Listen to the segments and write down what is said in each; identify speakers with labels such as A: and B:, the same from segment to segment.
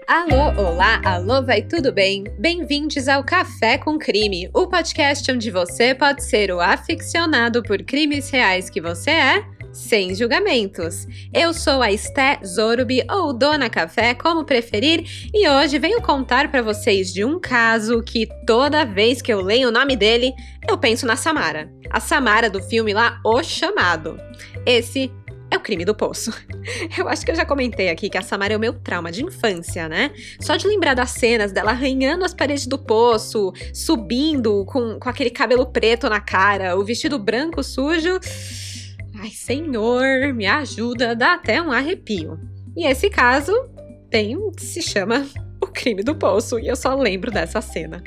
A: Alô, olá, alô, vai tudo bem? Bem-vindos ao Café com Crime, o podcast onde você pode ser o aficionado por crimes reais que você é, sem julgamentos. Eu sou a Esté Zorubi, ou Dona Café, como preferir, e hoje venho contar para vocês de um caso que toda vez que eu leio o nome dele, eu penso na Samara. A Samara do filme lá, O Chamado. Esse é o Crime do Poço. Eu acho que eu já comentei aqui que a Samara é o meu trauma de infância, né? Só de lembrar das cenas dela arranhando as paredes do poço, subindo com aquele cabelo preto na cara, o vestido branco sujo. Ai, senhor, me ajuda, dá até um arrepio. E esse caso se chama O Crime do Poço, e eu só lembro dessa cena.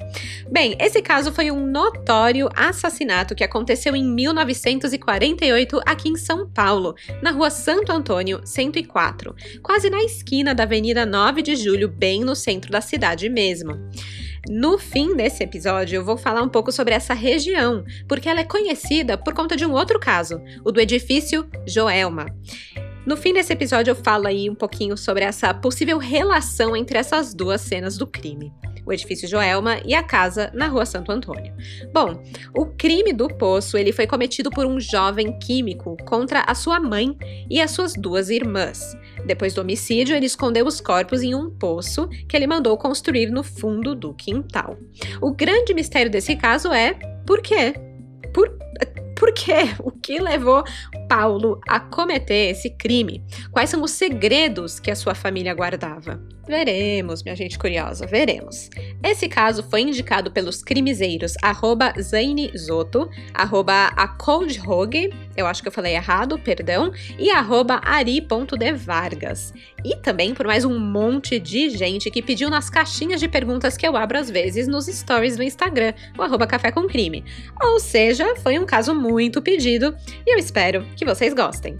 A: Bem, esse caso foi um notório assassinato que aconteceu em 1948 aqui em São Paulo, na rua Santo Antônio, 104, quase na esquina da Avenida 9 de Julho, bem no centro da cidade mesmo. No fim desse episódio, eu vou falar um pouco sobre essa região, porque ela é conhecida por conta de um outro caso, o do edifício Joelma. No fim desse episódio eu falo aí um pouquinho sobre essa possível relação entre essas duas cenas do crime. O edifício Joelma e a casa na rua Santo Antônio. Bom, o crime do Poço ele foi cometido por um jovem químico contra a sua mãe e as suas duas irmãs. Depois do homicídio, ele escondeu os corpos em um poço que ele mandou construir no fundo do quintal. O grande mistério desse caso é por quê? Por quê? O que levou Paulo a cometer esse crime? Quais são os segredos que a sua família guardava? Veremos, minha gente curiosa, veremos. Esse caso foi indicado pelos crimezeiros @ZaineZotto, @AColdRogue, eu acho que eu falei errado, perdão, e @Ari.devargas. E também por mais um monte de gente que pediu nas caixinhas de perguntas que eu abro às vezes nos stories do Instagram, o @Café com Crime. Ou seja, foi um caso muito pedido e eu espero que vocês gostem.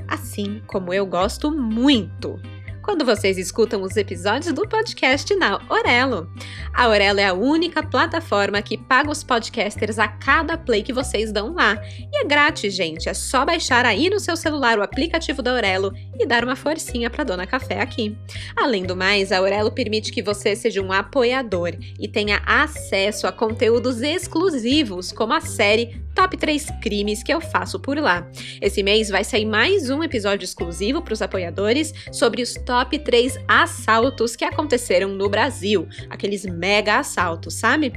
A: Assim como eu gosto muito quando vocês escutam os episódios do podcast na Orelo. A Orelo é a única plataforma que paga os podcasters a cada play que vocês dão lá. E é grátis, gente. É só baixar aí no seu celular o aplicativo da Orelo e dar uma forcinha pra Dona Café aqui. Além do mais, a Orelo permite que você seja um apoiador e tenha acesso a conteúdos exclusivos, como a série Top 3 Crimes que eu faço por lá. Esse mês vai sair mais um episódio exclusivo para os apoiadores sobre os Top 3 assaltos que aconteceram no Brasil. Aqueles mega assaltos, sabe?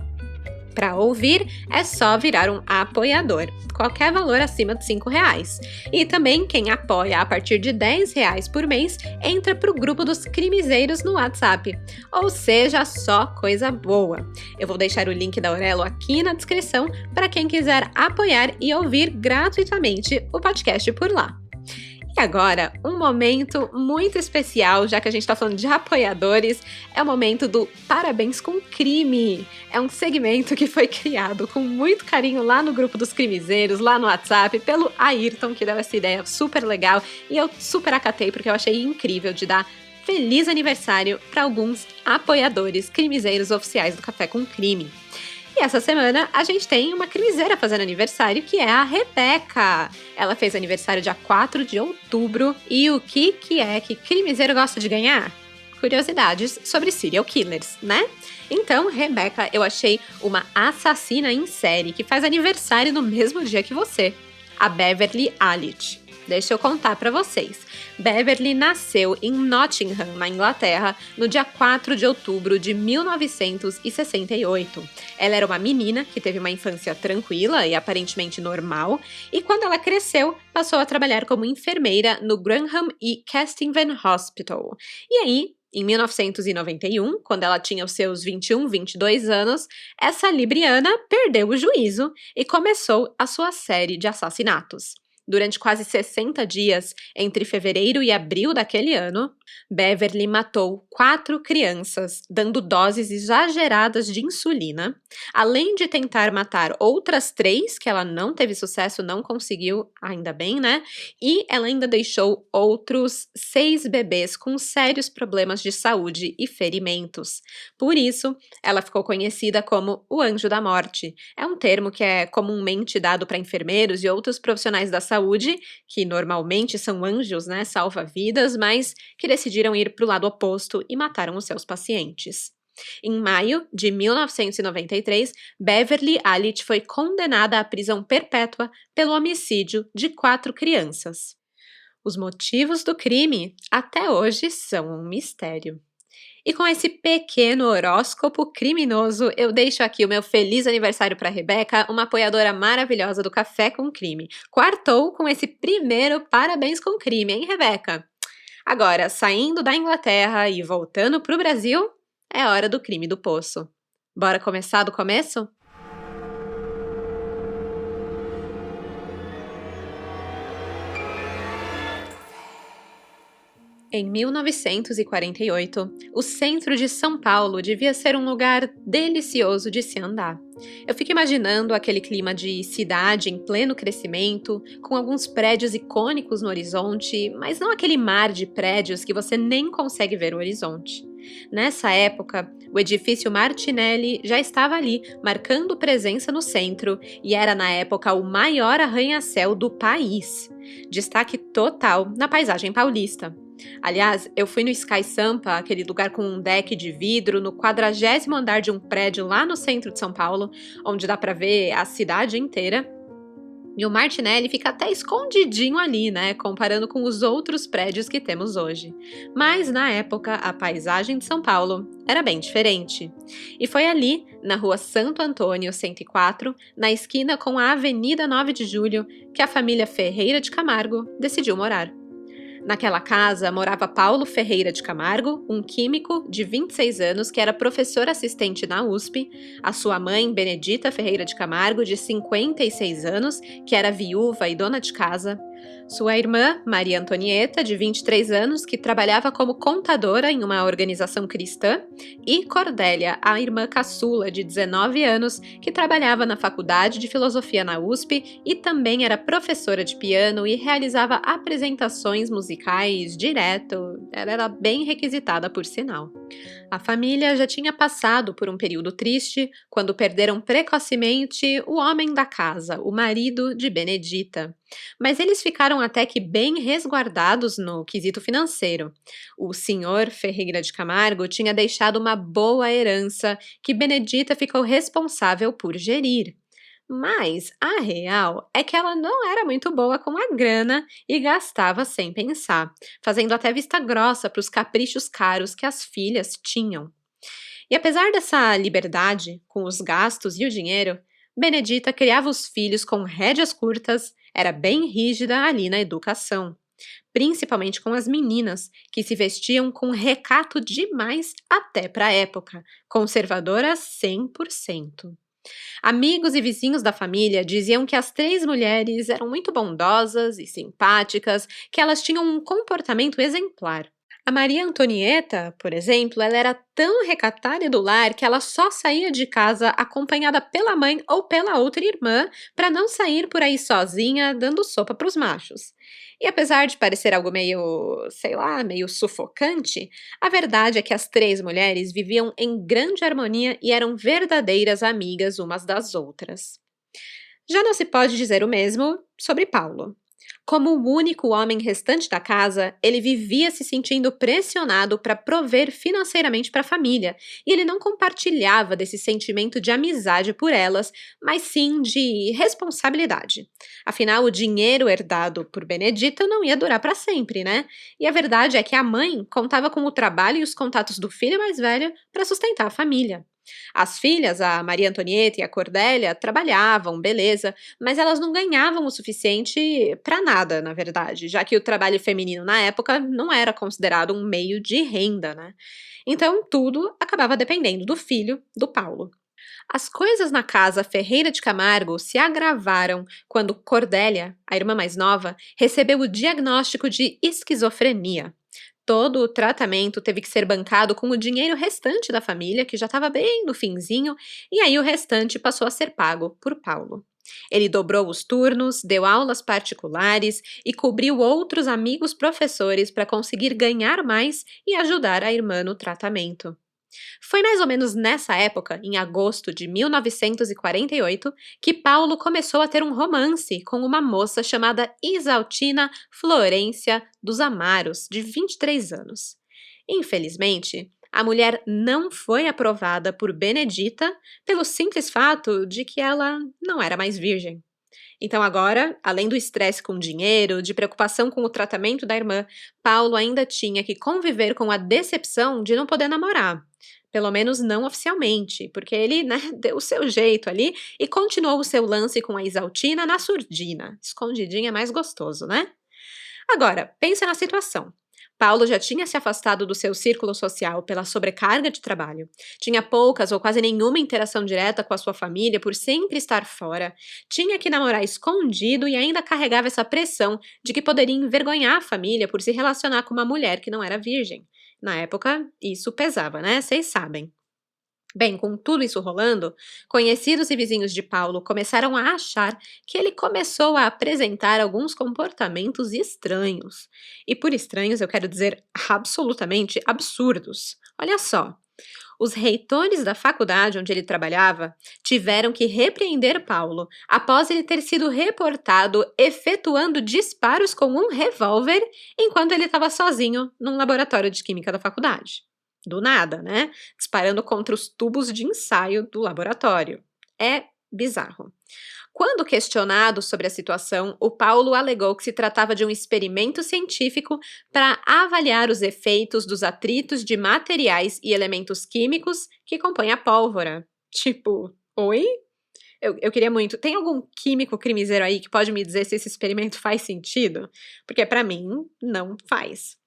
A: Para ouvir, é só virar um apoiador, qualquer valor acima de R$5. E também quem apoia a partir de R$10 por mês entra para o grupo dos crimezeiros no WhatsApp. Ou seja, só coisa boa. Eu vou deixar o link da Orelo aqui na descrição para quem quiser apoiar e ouvir gratuitamente o podcast por lá. E agora, um momento muito especial, já que a gente está falando de apoiadores, é o momento do Parabéns com Crime. É um segmento que foi criado com muito carinho lá no grupo dos crimezeiros, lá no WhatsApp, pelo Ayrton, que deu essa ideia super legal, e eu super acatei porque eu achei incrível de dar feliz aniversário para alguns apoiadores crimezeiros oficiais do Café com Crime. E essa semana a gente tem uma crimezeira fazendo aniversário, que é a Rebeca. Ela fez aniversário dia 4 de outubro. E o que é que crimezeiro gosta de ganhar? Curiosidades sobre serial killers, né? Então, Rebeca, eu achei uma assassina em série que faz aniversário no mesmo dia que você, a Beverly Allitt. Deixa eu contar para vocês. Beverly nasceu em Nottingham, na Inglaterra, no dia 4 de outubro de 1968. Ela era uma menina que teve uma infância tranquila e aparentemente normal, e quando ela cresceu, passou a trabalhar como enfermeira no Granham e Castlevine Hospital. E aí, em 1991, quando ela tinha os seus 21, 22 anos, essa libriana perdeu o juízo e começou a sua série de assassinatos. Durante quase 60 dias, entre fevereiro e abril daquele ano, Beverly matou 4 crianças, dando doses exageradas de insulina, além de tentar matar outras 3, que ela não teve sucesso, não conseguiu, ainda bem, né? E ela ainda deixou outros 6 bebês com sérios problemas de saúde e ferimentos. Por isso, ela ficou conhecida como o Anjo da Morte. É um termo que é comumente dado para enfermeiros e outros profissionais da saúde, que normalmente são anjos, né, salva-vidas, mas que decidiram ir para o lado oposto e mataram os seus pacientes. Em maio de 1993, Beverly Allitt foi condenada à prisão perpétua pelo homicídio de 4 crianças. Os motivos do crime até hoje são um mistério. E com esse pequeno horóscopo criminoso, eu deixo aqui o meu feliz aniversário para Rebeca, uma apoiadora maravilhosa do Café com Crime. Quartou com esse primeiro parabéns com crime, hein, Rebeca? Agora, saindo da Inglaterra e voltando para o Brasil, é hora do crime do poço. Bora começar do começo? Em 1948, o centro de São Paulo devia ser um lugar delicioso de se andar. Eu fico imaginando aquele clima de cidade em pleno crescimento, com alguns prédios icônicos no horizonte, mas não aquele mar de prédios que você nem consegue ver o horizonte. Nessa época, o edifício Martinelli já estava ali, marcando presença no centro, e era na época o maior arranha-céu do país. Destaque total na paisagem paulista. Aliás, eu fui no Sky Sampa, aquele lugar com um deck de vidro, no 40º andar de um prédio lá no centro de São Paulo, onde dá pra ver a cidade inteira. E o Martinelli fica até escondidinho ali, né, comparando com os outros prédios que temos hoje. Mas, na época, a paisagem de São Paulo era bem diferente. E foi ali, na rua Santo Antônio 104, na esquina com a Avenida 9 de Julho, que a família Ferreira de Camargo decidiu morar. Naquela casa morava Paulo Ferreira de Camargo, um químico de 26 anos que era professor assistente na USP, a sua mãe, Benedita Ferreira de Camargo, de 56 anos, que era viúva e dona de casa, sua irmã, Maria Antonieta, de 23 anos, que trabalhava como contadora em uma organização cristã, e Cordélia, a irmã caçula, de 19 anos, que trabalhava na Faculdade de Filosofia na USP e também era professora de piano e realizava apresentações musicais direto. Ela era bem requisitada, por sinal. A família já tinha passado por um período triste quando perderam precocemente o homem da casa, o marido de Benedita. Mas eles ficaram até que bem resguardados no quesito financeiro. O senhor Ferreira de Camargo tinha deixado uma boa herança que Benedita ficou responsável por gerir. Mas a real é que ela não era muito boa com a grana e gastava sem pensar, fazendo até vista grossa para os caprichos caros que as filhas tinham. E apesar dessa liberdade com os gastos e o dinheiro, Benedita criava os filhos com rédeas curtas, era bem rígida ali na educação. Principalmente com as meninas, que se vestiam com recato demais até para a época, conservadoras 100%. Amigos e vizinhos da família diziam que as 3 mulheres eram muito bondosas e simpáticas, que elas tinham um comportamento exemplar. A Maria Antonieta, por exemplo, ela era tão recatada e do lar que ela só saía de casa acompanhada pela mãe ou pela outra irmã para não sair por aí sozinha dando sopa para os machos. E apesar de parecer algo meio, sei lá, meio sufocante, a verdade é que as 3 mulheres viviam em grande harmonia e eram verdadeiras amigas umas das outras. Já não se pode dizer o mesmo sobre Paulo. Como o único homem restante da casa, ele vivia se sentindo pressionado para prover financeiramente para a família, e ele não compartilhava desse sentimento de amizade por elas, mas sim de responsabilidade. Afinal, o dinheiro herdado por Benedita não ia durar para sempre, né? E a verdade é que a mãe contava com o trabalho e os contatos do filho mais velho para sustentar a família. As filhas, a Maria Antonieta e a Cordélia, trabalhavam, beleza, mas elas não ganhavam o suficiente para nada, na verdade, já que o trabalho feminino na época não era considerado um meio de renda, né? Então tudo acabava dependendo do filho do Paulo. As coisas na casa Ferreira de Camargo se agravaram quando Cordélia, a irmã mais nova, recebeu o diagnóstico de esquizofrenia. Todo o tratamento teve que ser bancado com o dinheiro restante da família, que já estava bem no finzinho, e aí o restante passou a ser pago por Paulo. Ele dobrou os turnos, deu aulas particulares e cobriu outros amigos professores para conseguir ganhar mais e ajudar a irmã no tratamento. Foi mais ou menos nessa época, em agosto de 1948, que Paulo começou a ter um romance com uma moça chamada Isaltina Florência dos Amaros, de 23 anos. Infelizmente, a mulher não foi aprovada por Benedita pelo simples fato de que ela não era mais virgem. Então agora, além do estresse com o dinheiro, de preocupação com o tratamento da irmã, Paulo ainda tinha que conviver com a decepção de não poder namorar. Pelo menos não oficialmente, porque ele, né, deu o seu jeito ali e continuou o seu lance com a Isaltina na surdina. Escondidinha é mais gostoso, né? Agora, pensa na situação. Paulo já tinha se afastado do seu círculo social pela sobrecarga de trabalho. Tinha poucas ou quase nenhuma interação direta com a sua família por sempre estar fora. Tinha que namorar escondido e ainda carregava essa pressão de que poderia envergonhar a família por se relacionar com uma mulher que não era virgem. Na época, isso pesava, né? Vocês sabem. Bem, com tudo isso rolando, conhecidos e vizinhos de Paulo começaram a achar que ele começou a apresentar alguns comportamentos estranhos. E por estranhos eu quero dizer absolutamente absurdos. Olha só, os reitores da faculdade onde ele trabalhava tiveram que repreender Paulo após ele ter sido reportado efetuando disparos com um revólver enquanto ele estava sozinho num laboratório de química da faculdade. Do nada, né? Disparando contra os tubos de ensaio do laboratório. É bizarro. Quando questionado sobre a situação, o Paulo alegou que se tratava de um experimento científico para avaliar os efeitos dos atritos de materiais e elementos químicos que compõem a pólvora. Tipo, oi? Eu queria muito. Tem algum químico crimiseiro aí que pode me dizer se esse experimento faz sentido? Porque para mim, não faz.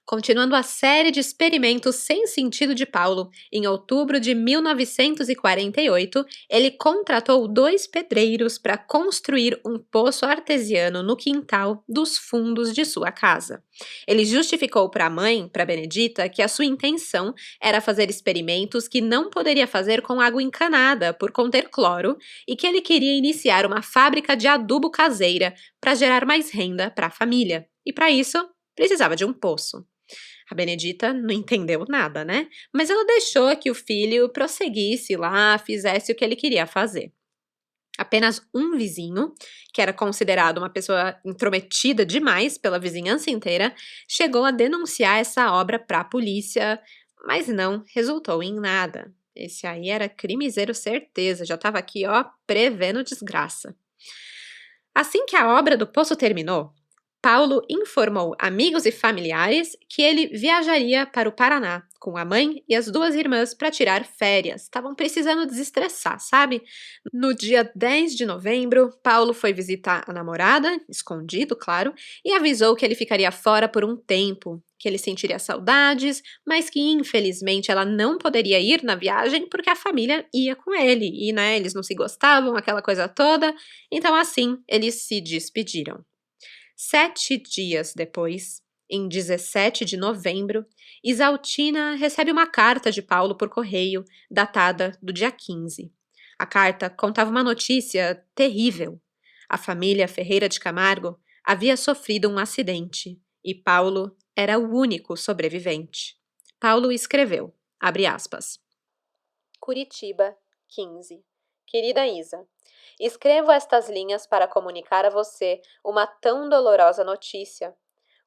A: Continuando a série de experimentos sem sentido de Paulo, em outubro de 1948, ele contratou 2 pedreiros para construir um poço artesiano no quintal dos fundos de sua casa. Ele justificou para a mãe, para Benedita, que a sua intenção era fazer experimentos que não poderia fazer com água encanada, por conter cloro, e que ele queria iniciar uma fábrica de adubo caseira para gerar mais renda para a família. E para isso, precisava de um poço. A Benedita não entendeu nada, né? Mas ela deixou que o filho prosseguisse lá, fizesse o que ele queria fazer. Apenas um vizinho, que era considerado uma pessoa intrometida demais pela vizinhança inteira, chegou a denunciar essa obra para a polícia, mas não resultou em nada. Esse aí era crimiseiro certeza, já estava aqui, ó, prevendo desgraça. Assim que a obra do poço terminou, Paulo informou amigos e familiares que ele viajaria para o Paraná com a mãe e as 2 irmãs para tirar férias. Estavam precisando desestressar, sabe? No dia 10 de novembro, Paulo foi visitar a namorada, escondido, claro, e avisou que ele ficaria fora por um tempo, que ele sentiria saudades, mas que infelizmente ela não poderia ir na viagem porque a família ia com ele e, né, eles não se gostavam, aquela coisa toda. Então, assim, eles se despediram. 7 dias depois, em 17 de novembro, Isaltina recebe uma carta de Paulo por correio, datada do dia 15. A carta contava uma notícia terrível. A família Ferreira de Camargo havia sofrido um acidente e Paulo era o único sobrevivente. Paulo escreveu, abre aspas, Curitiba, 15. Querida Isa, escrevo estas linhas para comunicar a você uma tão dolorosa notícia.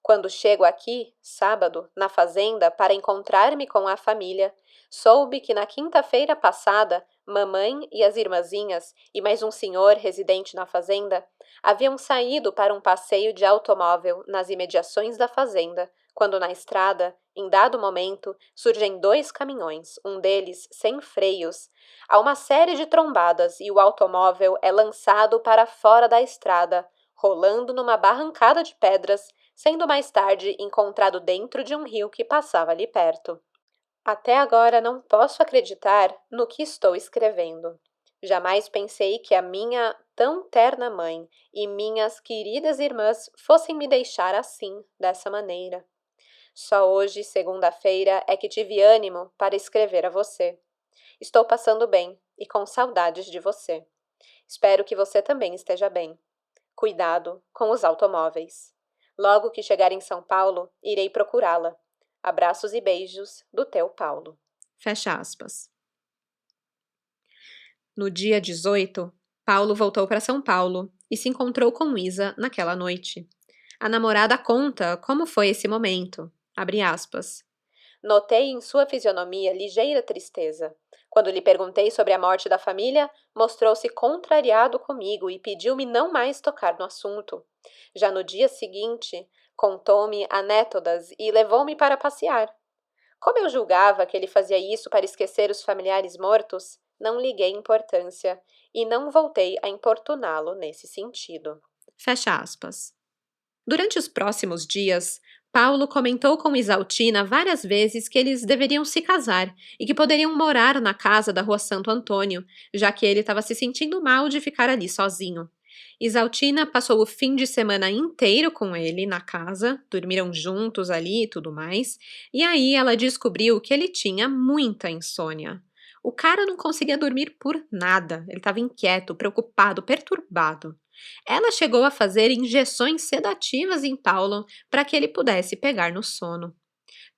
A: Quando chego aqui, sábado, na fazenda, para encontrar-me com a família, soube que na quinta-feira passada, mamãe e as irmãzinhas e mais um senhor residente na fazenda haviam saído para um passeio de automóvel nas imediações da fazenda, quando na estrada, em dado momento, surgem 2 caminhões, um deles sem freios. Há uma série de trombadas e o automóvel é lançado para fora da estrada, rolando numa barrancada de pedras, sendo mais tarde encontrado dentro de um rio que passava ali perto. Até agora não posso acreditar no que estou escrevendo. Jamais pensei que a minha tão terna mãe e minhas queridas irmãs fossem me deixar assim, dessa maneira. Só hoje, segunda-feira, é que tive ânimo para escrever a você. Estou passando bem e com saudades de você. Espero que você também esteja bem. Cuidado com os automóveis. Logo que chegar em São Paulo, irei procurá-la. Abraços e beijos do teu Paulo. Fecha aspas. No dia 18, Paulo voltou para São Paulo e se encontrou com Isa naquela noite. A namorada conta como foi esse momento. Abre aspas. Notei em sua fisionomia ligeira tristeza. Quando lhe perguntei sobre a morte da família, mostrou-se contrariado comigo e pediu-me não mais tocar no assunto. Já no dia seguinte, contou-me anédotas e levou-me para passear. Como eu julgava que ele fazia isso para esquecer os familiares mortos, não liguei importância e não voltei a importuná-lo nesse sentido. Fecha aspas. Durante os próximos dias, Paulo comentou com Isaltina várias vezes que eles deveriam se casar e que poderiam morar na casa da Rua Santo Antônio, já que ele estava se sentindo mal de ficar ali sozinho. Isaltina passou o fim de semana inteiro com ele na casa, dormiram juntos ali e tudo mais, e aí ela descobriu que ele tinha muita insônia. O cara não conseguia dormir por nada, ele estava inquieto, preocupado, perturbado. Ela chegou a fazer injeções sedativas em Paulo para que ele pudesse pegar no sono.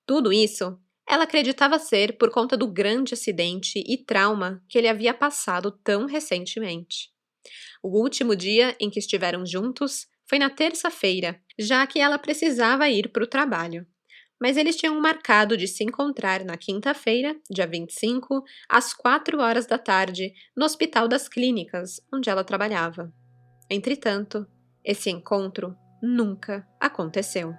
A: Tudo isso ela acreditava ser por conta do grande acidente e trauma que ele havia passado tão recentemente. O último dia em que estiveram juntos foi na terça-feira, já que ela precisava ir para o trabalho. Mas eles tinham marcado de se encontrar na quinta-feira, dia 25, às 4 horas da tarde, no Hospital das Clínicas, onde ela trabalhava. Entretanto, esse encontro nunca aconteceu.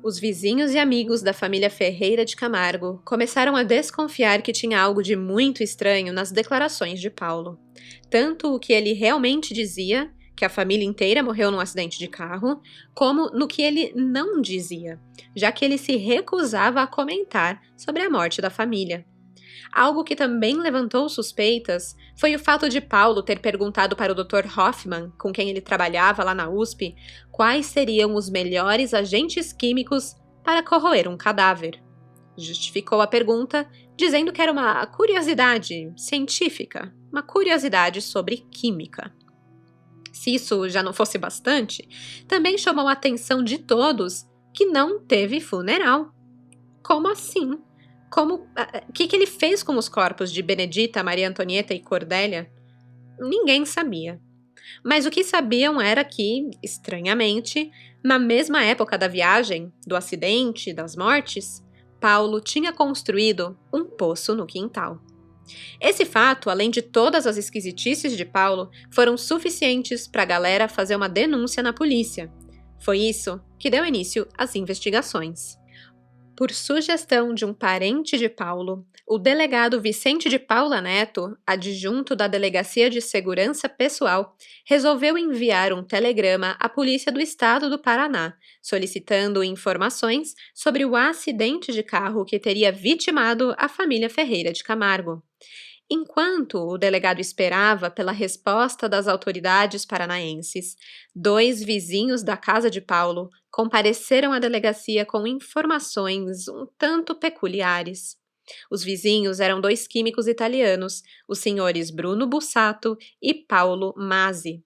A: Os vizinhos e amigos da família Ferreira de Camargo começaram a desconfiar que tinha algo de muito estranho nas declarações de Paulo. Tanto o que ele realmente dizia, que a família inteira morreu num acidente de carro, como no que ele não dizia, já que ele se recusava a comentar sobre a morte da família. Algo que também levantou suspeitas foi o fato de Paulo ter perguntado para o Dr. Hoffman, com quem ele trabalhava lá na USP, quais seriam os melhores agentes químicos para corroer um cadáver. Justificou a pergunta dizendo que era uma curiosidade científica, uma curiosidade sobre química. Se isso já não fosse bastante, também chamou a atenção de todos que não teve funeral. Como assim? O que ele fez com os corpos de Benedita, Maria Antonieta e Cordélia? Ninguém sabia. Mas o que sabiam era que, estranhamente, na mesma época da viagem, do acidente, das mortes, Paulo tinha construído um poço no quintal. Esse fato, além de todas as esquisitices de Paulo, foram suficientes para a galera fazer uma denúncia na polícia. Foi isso que deu início às investigações. Por sugestão de um parente de Paulo, o delegado Vicente de Paula Neto, adjunto da Delegacia de Segurança Pessoal, resolveu enviar um telegrama à Polícia do Estado do Paraná, solicitando informações sobre o acidente de carro que teria vitimado a família Ferreira de Camargo. Enquanto o delegado esperava pela resposta das autoridades paranaenses, 2 vizinhos da casa de Paulo compareceram à delegacia com informações um tanto peculiares. Os vizinhos eram 2 químicos italianos, os senhores Bruno Bussato e Paulo Masi.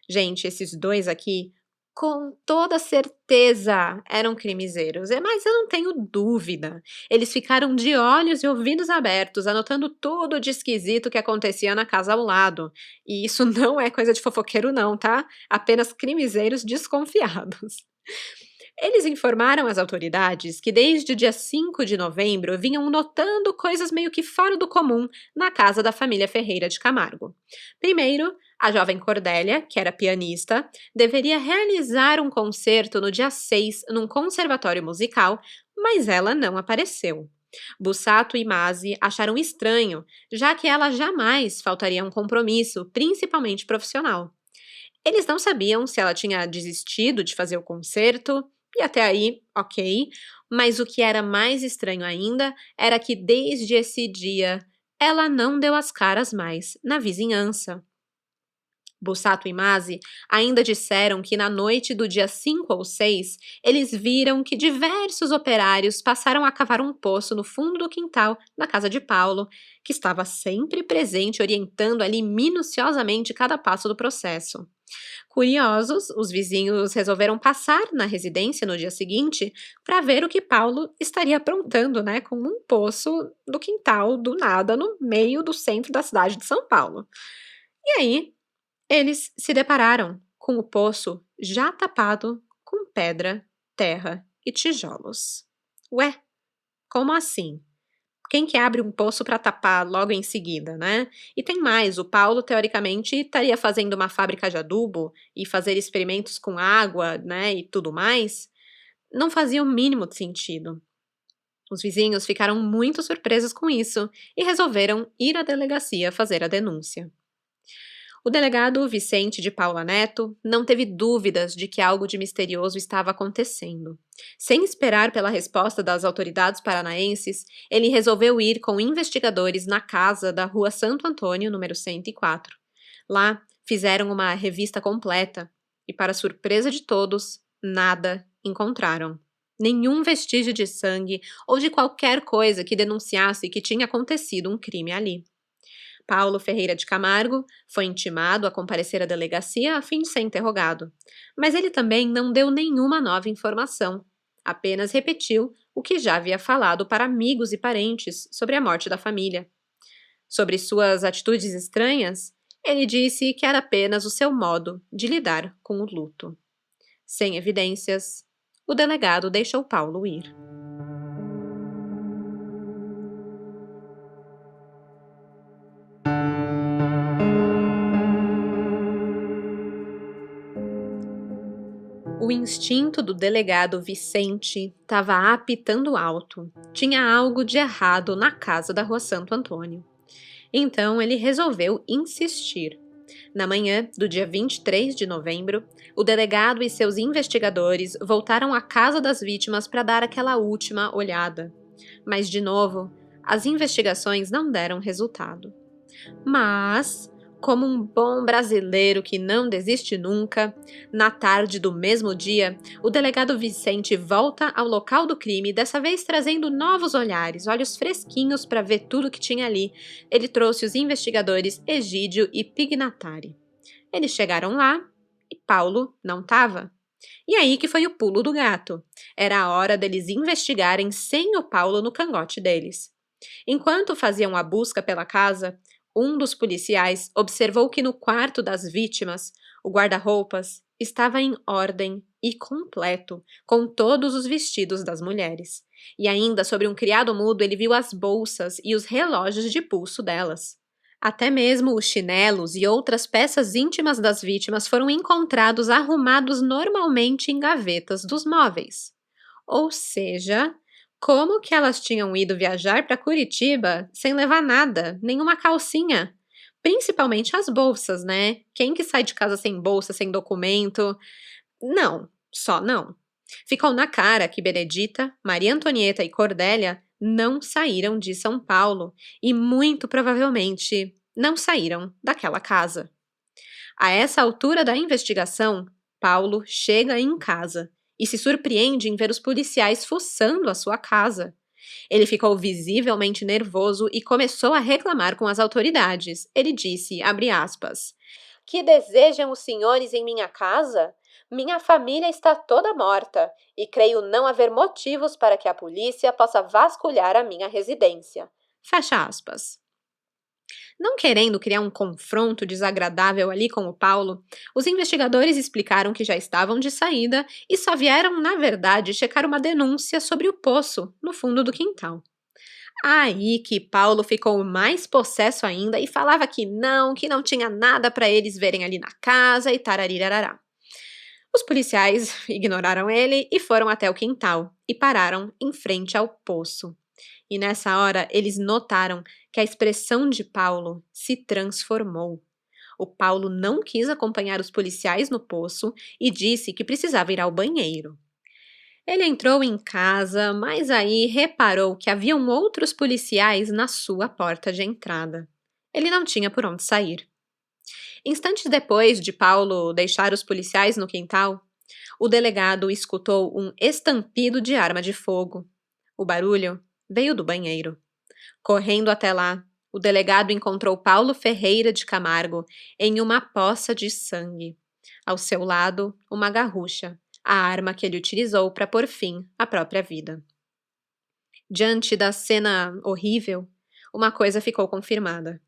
A: Gente, esses 2 aqui, com toda certeza, eram crimezeiros, mas eu não tenho dúvida. Eles ficaram de olhos e ouvidos abertos, anotando tudo de esquisito que acontecia na casa ao lado. E isso não é coisa de fofoqueiro não, tá? Apenas crimezeiros desconfiados. Eles informaram às autoridades que desde o dia 5 de novembro vinham notando coisas meio que fora do comum na casa da família Ferreira de Camargo. Primeiro, a jovem Cordélia, que era pianista, deveria realizar um concerto no dia 6 num conservatório musical, mas ela não apareceu. Bussato e Masi acharam estranho, já que ela jamais faltaria a um compromisso, principalmente profissional. Eles não sabiam se ela tinha desistido de fazer o concerto, e até aí, ok, mas o que era mais estranho ainda era que desde esse dia ela não deu as caras mais na vizinhança. Bussato e Masi ainda disseram que na noite do dia 5 ou 6, eles viram que diversos operários passaram a cavar um poço no fundo do quintal da casa de Paulo, que estava sempre presente orientando ali minuciosamente cada passo do processo. Curiosos, os vizinhos resolveram passar na residência no dia seguinte para ver o que Paulo estaria aprontando, né, com um poço no quintal do nada no meio do centro da cidade de São Paulo. E aí, eles se depararam com o poço já tapado com pedra, terra e tijolos. Ué, como assim? Quem que abre um poço para tapar logo em seguida, né? E tem mais, o Paulo teoricamente estaria fazendo uma fábrica de adubo e fazer experimentos com água, né, e tudo mais. Não fazia o mínimo de sentido. Os vizinhos ficaram muito surpresos com isso e resolveram ir à delegacia fazer a denúncia. O delegado Vicente de Paula Neto não teve dúvidas de que algo de misterioso estava acontecendo. Sem esperar pela resposta das autoridades paranaenses, ele resolveu ir com investigadores na casa da Rua Santo Antônio, número 104. Lá, fizeram uma revista completa e, para surpresa de todos, nada encontraram. Nenhum vestígio de sangue ou de qualquer coisa que denunciasse que tinha acontecido um crime ali. Paulo Ferreira de Camargo foi intimado a comparecer à delegacia a fim de ser interrogado, mas ele também não deu nenhuma nova informação, apenas repetiu o que já havia falado para amigos e parentes sobre a morte da família. Sobre suas atitudes estranhas, ele disse que era apenas o seu modo de lidar com o luto. Sem evidências, o delegado deixou Paulo ir. O instinto do delegado Vicente estava apitando alto. Tinha algo de errado na casa da Rua Santo Antônio. Então ele resolveu insistir. Na manhã do dia 23 de novembro, o delegado e seus investigadores voltaram à casa das vítimas para dar aquela última olhada. Mas, de novo, as investigações não deram resultado. Mas, como um bom brasileiro que não desiste nunca, na tarde do mesmo dia, o delegado Vicente volta ao local do crime, dessa vez trazendo novos olhares, olhos fresquinhos para ver tudo que tinha ali. Ele trouxe os investigadores Egídio e Pignatari. Eles chegaram lá e Paulo não estava. E aí que foi o pulo do gato. Era a hora deles investigarem sem o Paulo no cangote deles. Enquanto faziam a busca pela casa, um dos policiais observou que no quarto das vítimas, o guarda-roupas estava em ordem e completo, com todos os vestidos das mulheres. E ainda sobre um criado mudo ele viu as bolsas e os relógios de pulso delas. Até mesmo os chinelos e outras peças íntimas das vítimas foram encontrados arrumados normalmente em gavetas dos móveis. Ou seja, como que elas tinham ido viajar para Curitiba sem levar nada, nenhuma calcinha? Principalmente as bolsas, né? Quem que sai de casa sem bolsa, sem documento? Não, só não. Ficou na cara que Benedita, Maria Antonieta e Cordélia não saíram de São Paulo e muito provavelmente não saíram daquela casa. A essa altura da investigação, Paulo chega em casa e se surpreende em ver os policiais fuçando a sua casa. Ele ficou visivelmente nervoso e começou a reclamar com as autoridades. Ele disse, abre aspas, "Que desejam os senhores em minha casa? Minha família está toda morta e creio não haver motivos para que a polícia possa vasculhar a minha residência." Fecha aspas. Não querendo criar um confronto desagradável ali com o Paulo, os investigadores explicaram que já estavam de saída e só vieram, na verdade, checar uma denúncia sobre o poço no fundo do quintal. Aí que Paulo ficou mais possesso ainda e falava que não tinha nada para eles verem ali na casa e tararirarará. Os policiais ignoraram ele e foram até o quintal e pararam em frente ao poço. E nessa hora eles notaram que a expressão de Paulo se transformou. O Paulo não quis acompanhar os policiais no poço e disse que precisava ir ao banheiro. Ele entrou em casa, mas aí reparou que haviam outros policiais na sua porta de entrada. Ele não tinha por onde sair. Instantes depois de Paulo deixar os policiais no quintal, o delegado escutou um estampido de arma de fogo. O barulho veio do banheiro. Correndo até lá, o delegado encontrou Paulo Ferreira de Camargo em uma poça de sangue. Ao seu lado, uma garrucha, a arma que ele utilizou para pôr fim à própria vida. Diante da cena horrível, uma coisa ficou confirmada.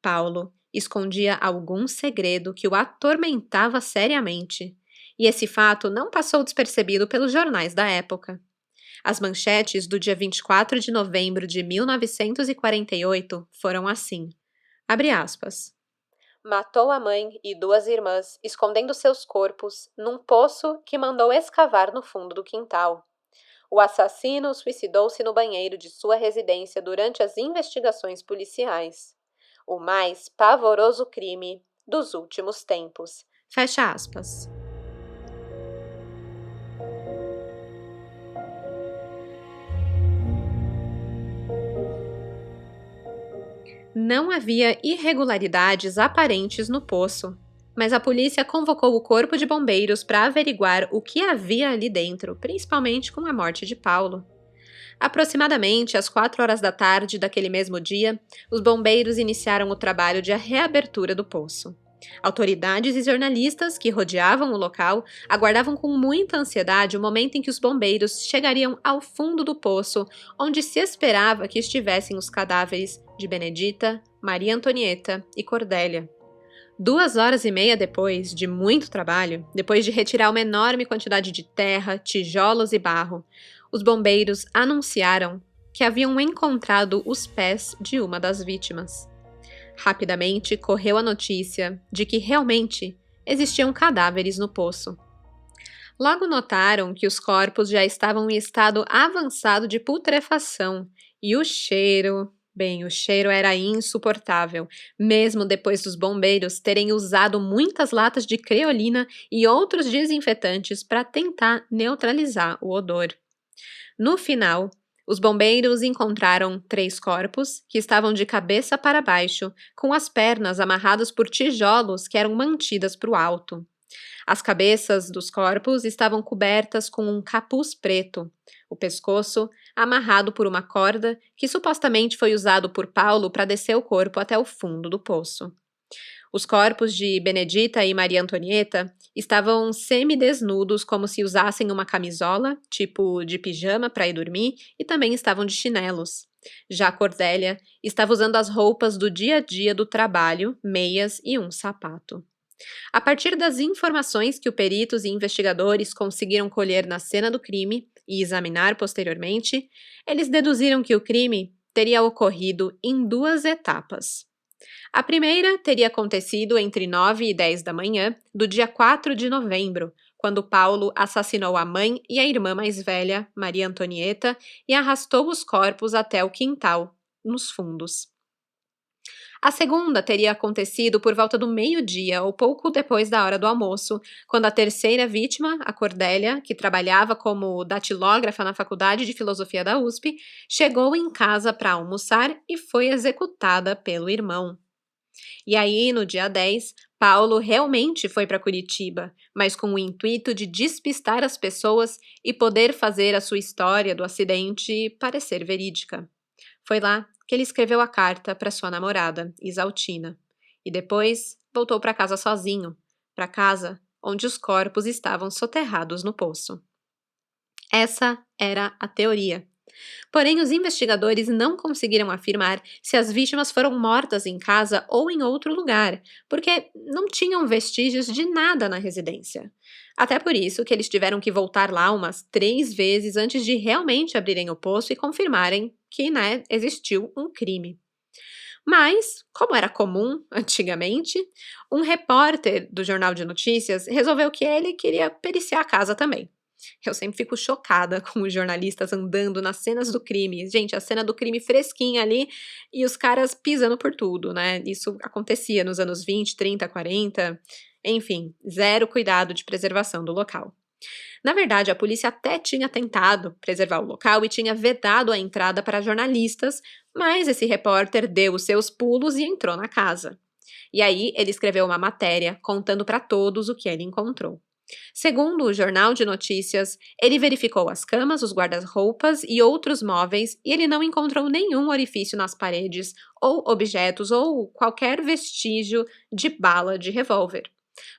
A: Paulo escondia algum segredo que o atormentava seriamente, e esse fato não passou despercebido pelos jornais da época. As manchetes do dia 24 de novembro de 1948 foram assim, abre aspas, matou a mãe e 2 irmãs, escondendo seus corpos num poço que mandou escavar no fundo do quintal. O assassino suicidou-se no banheiro de sua residência durante as investigações policiais. O mais pavoroso crime dos últimos tempos. Fecha aspas. Não havia irregularidades aparentes no poço, mas a polícia convocou o corpo de bombeiros para averiguar o que havia ali dentro, principalmente com a morte de Paulo. Aproximadamente às 4 horas da tarde daquele mesmo dia, os bombeiros iniciaram o trabalho de reabertura do poço. Autoridades e jornalistas que rodeavam o local aguardavam com muita ansiedade o momento em que os bombeiros chegariam ao fundo do poço, onde se esperava que estivessem os cadáveres de Benedita, Maria Antonieta e Cordélia. 2 horas e meia depois de muito trabalho, depois de retirar uma enorme quantidade de terra, tijolos e barro, os bombeiros anunciaram que haviam encontrado os pés de uma das vítimas. Rapidamente correu a notícia de que realmente existiam cadáveres no poço. Logo notaram que os corpos já estavam em estado avançado de putrefação e o cheiro era insuportável, mesmo depois dos bombeiros terem usado muitas latas de creolina e outros desinfetantes para tentar neutralizar o odor. No final, os bombeiros encontraram 3 corpos que estavam de cabeça para baixo, com as pernas amarradas por tijolos que eram mantidas para o alto. As cabeças dos corpos estavam cobertas com um capuz preto, o pescoço amarrado por uma corda que supostamente foi usado por Paulo para descer o corpo até o fundo do poço. Os corpos de Benedita e Maria Antonieta estavam semidesnudos, como se usassem uma camisola, tipo de pijama para ir dormir, e também estavam de chinelos. Já Cordélia estava usando as roupas do dia a dia do trabalho, meias e um sapato. A partir das informações que os peritos e investigadores conseguiram colher na cena do crime e examinar posteriormente, eles deduziram que o crime teria ocorrido em 2 etapas. A primeira teria acontecido entre 9 e 10 da manhã do dia 4 de novembro, quando Paulo assassinou a mãe e a irmã mais velha, Maria Antonieta, e arrastou os corpos até o quintal, nos fundos. A segunda teria acontecido por volta do meio-dia ou pouco depois da hora do almoço, quando a terceira vítima, a Cordélia, que trabalhava como datilógrafa na Faculdade de Filosofia da USP, chegou em casa para almoçar e foi executada pelo irmão. E aí, no dia 10, Paulo realmente foi para Curitiba, mas com o intuito de despistar as pessoas e poder fazer a sua história do acidente parecer verídica. Foi lá que ele escreveu a carta para sua namorada, Isaltina, e depois voltou para casa sozinho, para casa onde os corpos estavam soterrados no poço. Essa era a teoria. Porém, os investigadores não conseguiram afirmar se as vítimas foram mortas em casa ou em outro lugar, porque não tinham vestígios de nada na residência. Até por isso que eles tiveram que voltar lá umas 3 vezes antes de realmente abrirem o poço e confirmarem que, existiu um crime. Mas, como era comum antigamente, um repórter do Jornal de Notícias resolveu que ele queria periciar a casa também. Eu sempre fico chocada com os jornalistas andando nas cenas do crime. Gente, a cena do crime fresquinha ali e os caras pisando por tudo, né? Isso acontecia nos anos 20, 30, 40. Enfim, zero cuidado de preservação do local. Na verdade, a polícia até tinha tentado preservar o local e tinha vedado a entrada para jornalistas, mas esse repórter deu os seus pulos e entrou na casa. E aí ele escreveu uma matéria contando para todos o que ele encontrou. Segundo o jornal de notícias, ele verificou as camas, os guarda-roupas e outros móveis e ele não encontrou nenhum orifício nas paredes ou objetos ou qualquer vestígio de bala de revólver.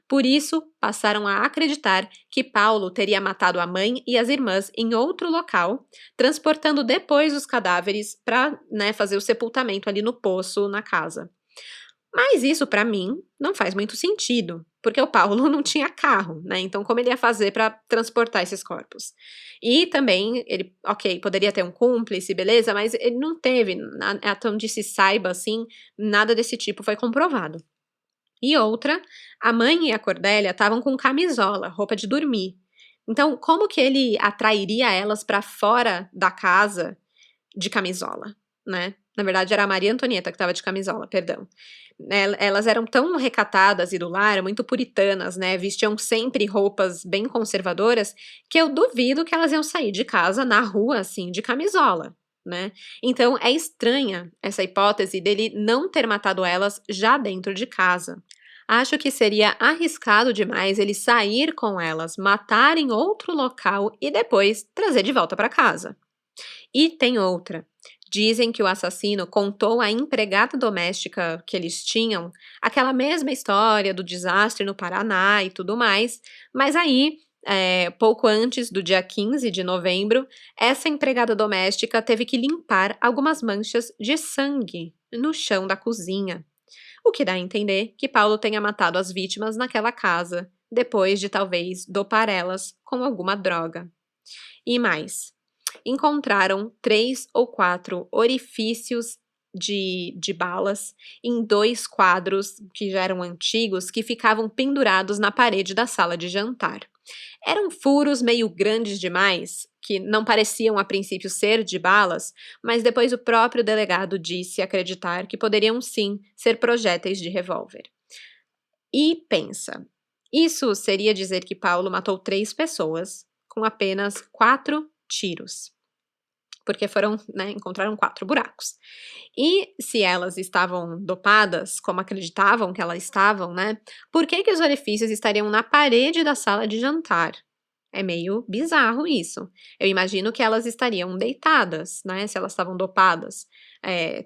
A: Por isso, passaram a acreditar que Paulo teria matado a mãe e as irmãs em outro local, transportando depois os cadáveres para, fazer o sepultamento ali no poço na casa. Mas isso, para mim, não faz muito sentido, porque o Paulo não tinha carro, né? Então, como ele ia fazer para transportar esses corpos? E também, ele, ok, poderia ter um cúmplice, beleza, mas ele não teve, até onde se saiba, assim, nada desse tipo foi comprovado. E outra, a mãe e a Cordélia estavam com camisola, roupa de dormir. Então, como que ele atrairia elas para fora da casa de camisola, né? Na verdade, era a Maria Antonieta que estava de camisola, perdão. Elas eram tão recatadas e do lar, muito puritanas, né? Vestiam sempre roupas bem conservadoras, que eu duvido que elas iam sair de casa na rua, assim, de camisola, né? Então, é estranha essa hipótese dele não ter matado elas já dentro de casa. Acho que seria arriscado demais ele sair com elas, matar em outro local e depois trazer de volta para casa. E tem outra. Dizem que o assassino contou à empregada doméstica que eles tinham aquela mesma história do desastre no Paraná e tudo mais, mas aí, pouco antes do dia 15 de novembro, essa empregada doméstica teve que limpar algumas manchas de sangue no chão da cozinha, o que dá a entender que Paulo tenha matado as vítimas naquela casa, depois de talvez dopar elas com alguma droga. E mais, encontraram 3 ou 4 orifícios de balas em 2 quadros que já eram antigos que ficavam pendurados na parede da sala de jantar. Eram furos meio grandes demais, que não pareciam a princípio ser de balas, mas depois o próprio delegado disse acreditar que poderiam sim ser projéteis de revólver. E pensa, isso seria dizer que Paulo matou 3 pessoas com apenas 4 tiros. Porque encontraram 4 buracos. E se elas estavam dopadas, como acreditavam que elas estavam, por que os orifícios estariam na parede da sala de jantar? É meio bizarro isso. Eu imagino que elas estariam deitadas, se elas estavam dopadas.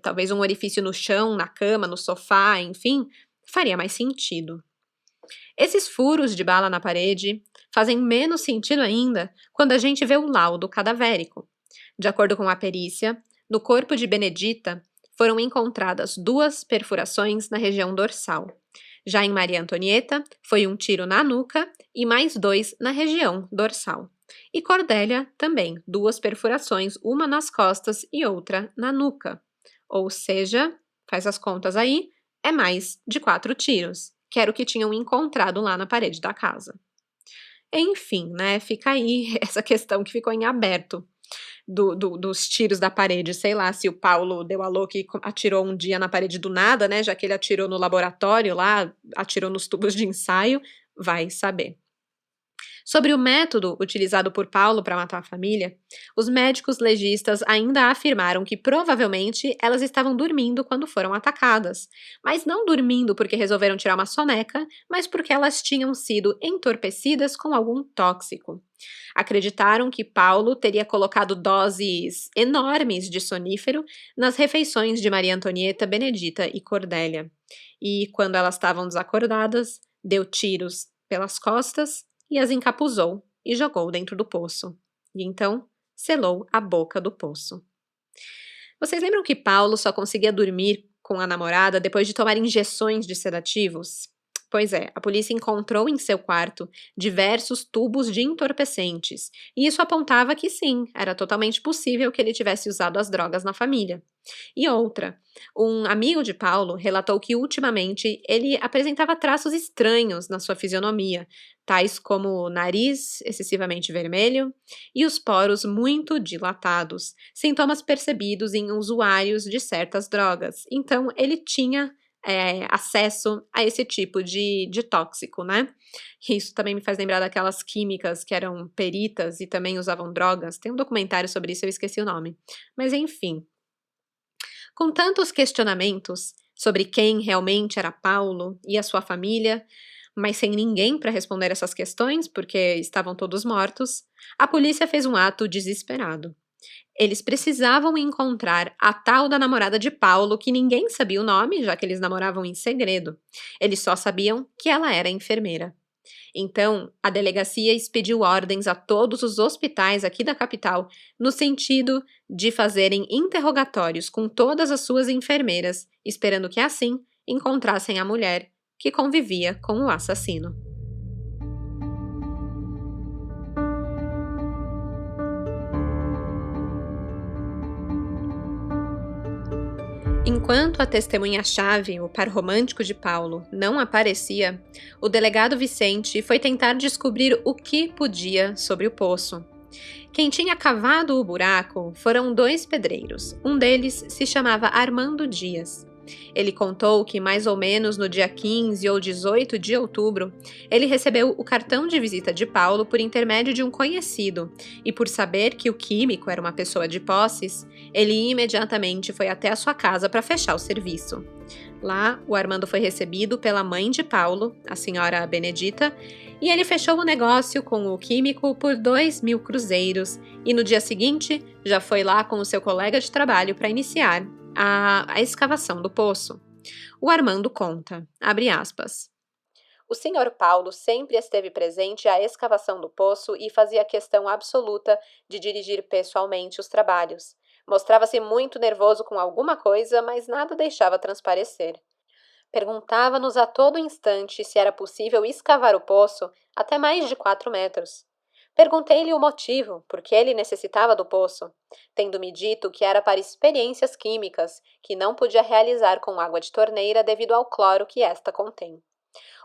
A: Talvez um orifício no chão, na cama, no sofá, enfim, faria mais sentido. Esses furos de bala na parede fazem menos sentido ainda quando a gente vê o laudo cadavérico. De acordo com a perícia, no corpo de Benedita foram encontradas 2 perfurações na região dorsal. Já em Maria Antonieta, foi um tiro na nuca e mais 2 na região dorsal. E Cordélia também, 2 perfurações, uma nas costas e outra na nuca. Ou seja, faz as contas aí, é mais de 4 tiros, que era o que tinham encontrado lá na parede da casa. Enfim, fica aí essa questão que ficou em aberto. Dos tiros da parede, sei lá, se o Paulo deu a louca e atirou um dia na parede do nada, já que ele atirou no laboratório lá, atirou nos tubos de ensaio, vai saber. Sobre o método utilizado por Paulo para matar a família, os médicos legistas ainda afirmaram que provavelmente elas estavam dormindo quando foram atacadas, mas não dormindo porque resolveram tirar uma soneca, mas porque elas tinham sido entorpecidas com algum tóxico. Acreditaram que Paulo teria colocado doses enormes de sonífero nas refeições de Maria Antonieta, Benedita e Cordélia. E, quando elas estavam desacordadas, deu tiros pelas costas e as encapuzou e jogou dentro do poço. E então selou a boca do poço. Vocês lembram que Paulo só conseguia dormir com a namorada depois de tomar injeções de sedativos? Pois é, a polícia encontrou em seu quarto diversos tubos de entorpecentes, e isso apontava que sim, era totalmente possível que ele tivesse usado as drogas na família. E outra, um amigo de Paulo relatou que ultimamente ele apresentava traços estranhos na sua fisionomia, tais como nariz excessivamente vermelho e os poros muito dilatados, sintomas percebidos em usuários de certas drogas. Então, ele tinha acesso a esse tipo de tóxico, Isso também me faz lembrar daquelas químicas que eram peritas e também usavam drogas. Tem um documentário sobre isso, eu esqueci o nome. Mas enfim. Com tantos questionamentos, sobre quem realmente era Paulo e a sua família, mas sem ninguém para responder essas questões, porque estavam todos mortos, a polícia fez um ato desesperado. Eles precisavam encontrar a tal da namorada de Paulo, que ninguém sabia o nome, já que eles namoravam em segredo. Eles só sabiam que ela era enfermeira. Então, a delegacia expediu ordens a todos os hospitais aqui da capital, no sentido de fazerem interrogatórios com todas as suas enfermeiras, esperando que assim encontrassem a mulher que convivia com o assassino. Enquanto a testemunha-chave, o par romântico de Paulo, não aparecia, o delegado Vicente foi tentar descobrir o que podia sobre o poço. Quem tinha cavado o buraco foram dois pedreiros. Um deles se chamava Armando Dias. Ele contou que mais ou menos no dia 15 ou 18 de outubro, ele recebeu o cartão de visita de Paulo por intermédio de um conhecido, e por saber que o químico era uma pessoa de posses, ele imediatamente foi até a sua casa para fechar o serviço. Lá, o Armando foi recebido pela mãe de Paulo, a senhora Benedita, e ele fechou o negócio com o químico por 2.000 cruzeiros, e no dia seguinte já foi lá com o seu colega de trabalho para iniciar a escavação do poço. O Armando conta, abre aspas, o senhor Paulo sempre esteve presente à escavação do poço e fazia questão absoluta de dirigir pessoalmente os trabalhos. Mostrava-se muito nervoso com alguma coisa, mas nada deixava transparecer. Perguntava-nos a todo instante se era possível escavar o poço até mais de 4 metros. Perguntei-lhe o motivo, por que ele necessitava do poço, tendo-me dito que era para experiências químicas, que não podia realizar com água de torneira devido ao cloro que esta contém.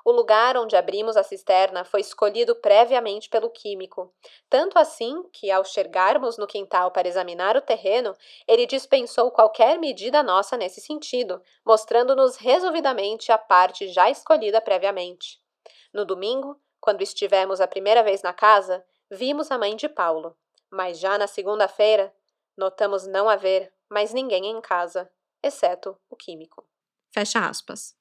A: O lugar onde abrimos a cisterna foi escolhido previamente pelo químico, tanto assim que, ao chegarmos no quintal para examinar o terreno, ele dispensou qualquer medida nossa nesse sentido, mostrando-nos resolvidamente a parte já escolhida previamente. No domingo, quando estivemos a primeira vez na casa, vimos a mãe de Paulo, mas já na segunda-feira, notamos não haver mais ninguém em casa, exceto o químico. Fecha aspas.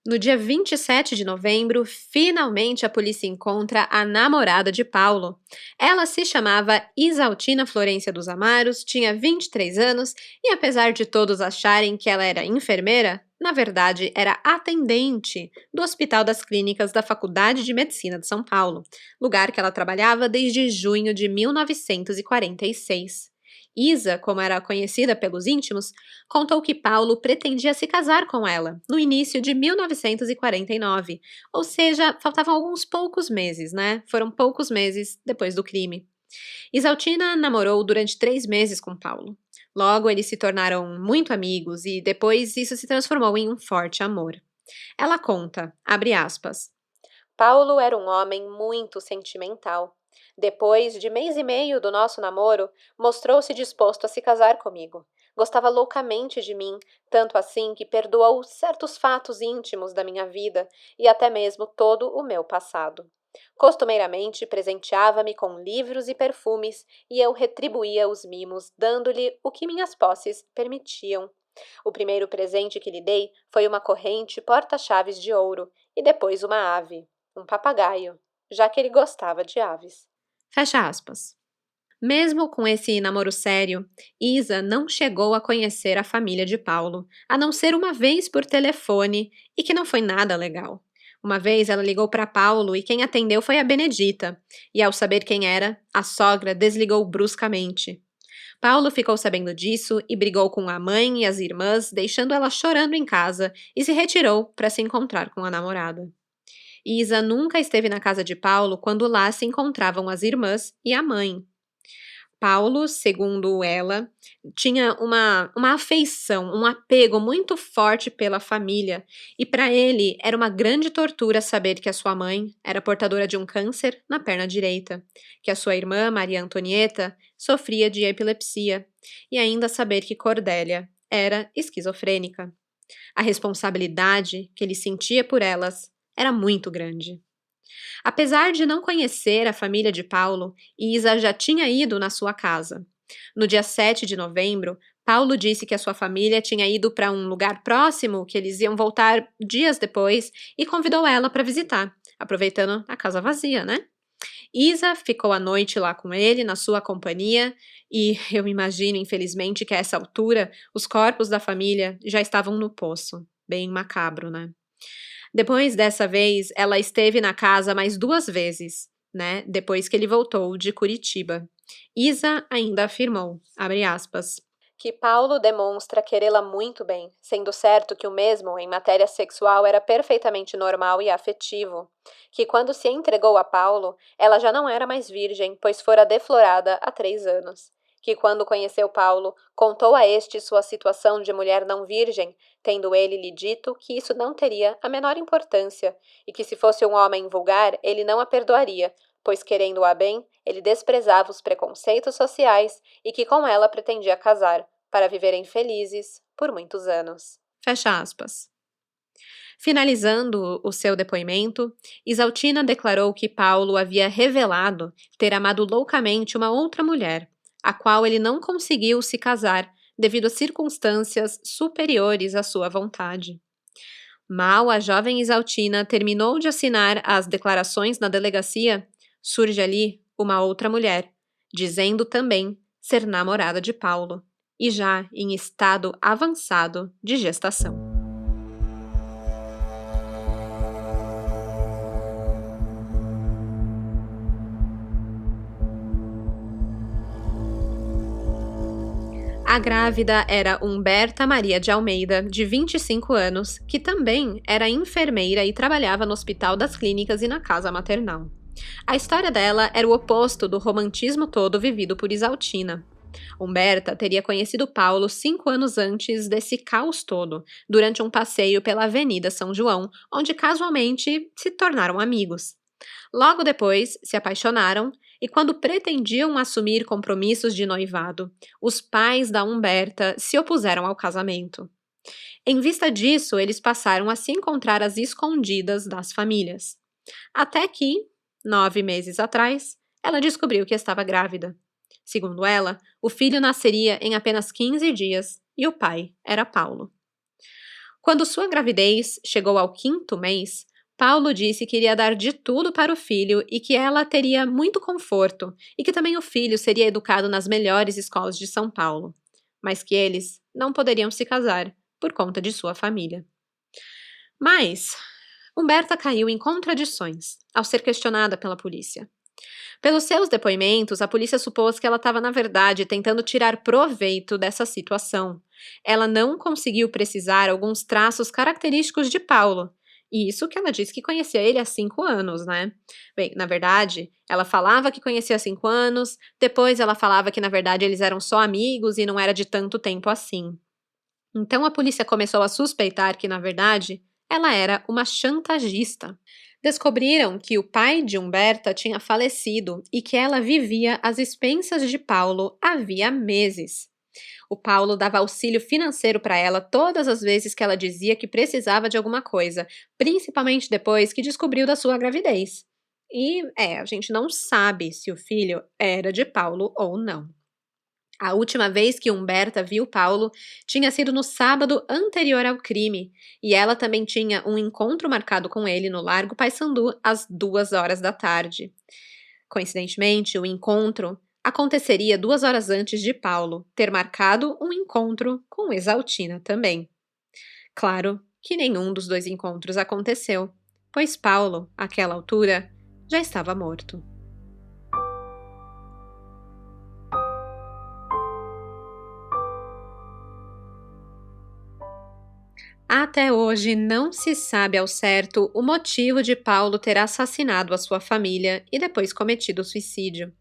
A: No dia 27 de novembro, finalmente a polícia encontra a namorada de Paulo. Ela se chamava Isaltina Florência dos Amaros, tinha 23 anos e, apesar de todos acharem que ela era enfermeira, na verdade era atendente do Hospital das Clínicas da Faculdade de Medicina de São Paulo, lugar que ela trabalhava desde junho de 1946. Isa, como era conhecida pelos íntimos, contou que Paulo pretendia se casar com ela no início de 1949, ou seja, faltavam alguns poucos meses, né? Foram poucos meses depois do crime. Isaltina namorou durante 3 meses com Paulo. Logo, eles se tornaram muito amigos e depois isso se transformou em um forte amor. Ela conta, abre aspas, Paulo era um homem muito sentimental. Depois de mês e meio do nosso namoro, mostrou-se disposto a se casar comigo. Gostava loucamente de mim, tanto assim que perdoou certos fatos íntimos da minha vida e até mesmo todo o meu passado. Costumeiramente presenteava-me com livros e perfumes e eu retribuía os mimos, dando-lhe o que minhas posses permitiam. O primeiro presente que lhe dei foi uma corrente porta-chaves de ouro e depois uma ave, um papagaio, já que ele gostava de aves. Fecha aspas. Mesmo com esse namoro sério, Isa não chegou a conhecer a família de Paulo, a não ser uma vez por telefone, e que não foi nada legal. Uma vez ela ligou para Paulo e quem atendeu foi a Benedita, e ao saber quem era, a sogra desligou bruscamente. Paulo ficou sabendo disso e brigou com a mãe e as irmãs, deixando ela chorando em casa, e se retirou para se encontrar com a namorada. Isa nunca esteve na casa de Paulo quando lá se encontravam as irmãs e a mãe. Paulo, segundo ela, tinha uma afeição, um apego muito forte pela família, e para ele era uma grande tortura saber que a sua mãe era portadora de um câncer na perna direita, que a sua irmã, Maria Antonieta, sofria de epilepsia, e ainda saber que Cordélia era esquizofrênica. A responsabilidade que ele sentia por elas era muito grande. Apesar de não conhecer a família de Paulo, Isa já tinha ido na sua casa. No dia 7 de novembro, Paulo disse que a sua família tinha ido para um lugar próximo, que eles iam voltar dias depois, e convidou ela para visitar, aproveitando a casa vazia, né? Isa ficou a noite lá com ele, na sua companhia, e eu imagino, infelizmente, que a essa altura os corpos da família já estavam no poço. Bem macabro, né? Depois dessa vez, ela esteve na casa mais 2 vezes, né? Depois que ele voltou de Curitiba. Isa ainda afirmou, abre aspas, que Paulo demonstra querê-la muito bem, sendo certo que o mesmo, em matéria sexual, era perfeitamente normal e afetivo. Que quando se entregou a Paulo, ela já não era mais virgem, pois fora deflorada há 3 anos. Que quando conheceu Paulo, contou a este sua situação de mulher não virgem, tendo ele lhe dito que isso não teria a menor importância, e que se fosse um homem vulgar, ele não a perdoaria, pois querendo-a bem, ele desprezava os preconceitos sociais e que com ela pretendia casar, para viverem felizes por muitos anos. Fecha aspas. Finalizando o seu depoimento, Isaltina declarou que Paulo havia revelado ter amado loucamente uma outra mulher, a qual ele não conseguiu se casar devido a circunstâncias superiores à sua vontade. Mal a jovem Isaltina terminou de assinar as declarações na delegacia, surge ali uma outra mulher, dizendo também ser namorada de Paulo e já em estado avançado de gestação. A grávida era Humberta Maria de Almeida, de 25 anos, que também era enfermeira e trabalhava no Hospital das Clínicas e na casa maternal. A história dela era o oposto do romantismo todo vivido por Isaltina. Humberta teria conhecido Paulo 5 anos antes desse caos todo, durante um passeio pela Avenida São João, onde casualmente se tornaram amigos. Logo depois, se apaixonaram e, quando pretendiam assumir compromissos de noivado, os pais da Humberta se opuseram ao casamento. Em vista disso, eles passaram a se encontrar às escondidas das famílias. Até que, 9 meses atrás, ela descobriu que estava grávida. Segundo ela, o filho nasceria em apenas 15 dias e o pai era Paulo. Quando sua gravidez chegou ao 5º mês, Paulo disse que iria dar de tudo para o filho e que ela teria muito conforto e que também o filho seria educado nas melhores escolas de São Paulo, mas que eles não poderiam se casar por conta de sua família. Mas Humberta caiu em contradições ao ser questionada pela polícia. Pelos seus depoimentos, a polícia supôs que ela estava, na verdade, tentando tirar proveito dessa situação. Ela não conseguiu precisar alguns traços característicos de Paulo. E isso que ela disse que conhecia ele há 5 anos, né? Bem, na verdade, ela falava que conhecia há 5 anos, depois ela falava que, na verdade, eles eram só amigos e não era de tanto tempo assim. Então a polícia começou a suspeitar que, na verdade, ela era uma chantagista. Descobriram que o pai de Humberta tinha falecido e que ela vivia às expensas de Paulo havia meses. O Paulo dava auxílio financeiro para ela todas as vezes que ela dizia que precisava de alguma coisa, principalmente depois que descobriu da sua gravidez. E, a gente não sabe se o filho era de Paulo ou não. A última vez que Humberta viu Paulo tinha sido no sábado anterior ao crime, e ela também tinha um encontro marcado com ele no Largo Paissandu às 2 horas da tarde. Coincidentemente, o encontro aconteceria 2 horas antes de Paulo ter marcado um encontro com Exaltina também. Claro que nenhum dos 2 encontros aconteceu, pois Paulo, àquela altura, já estava morto. Até hoje não se sabe ao certo o motivo de Paulo ter assassinado a sua família e depois cometido o suicídio.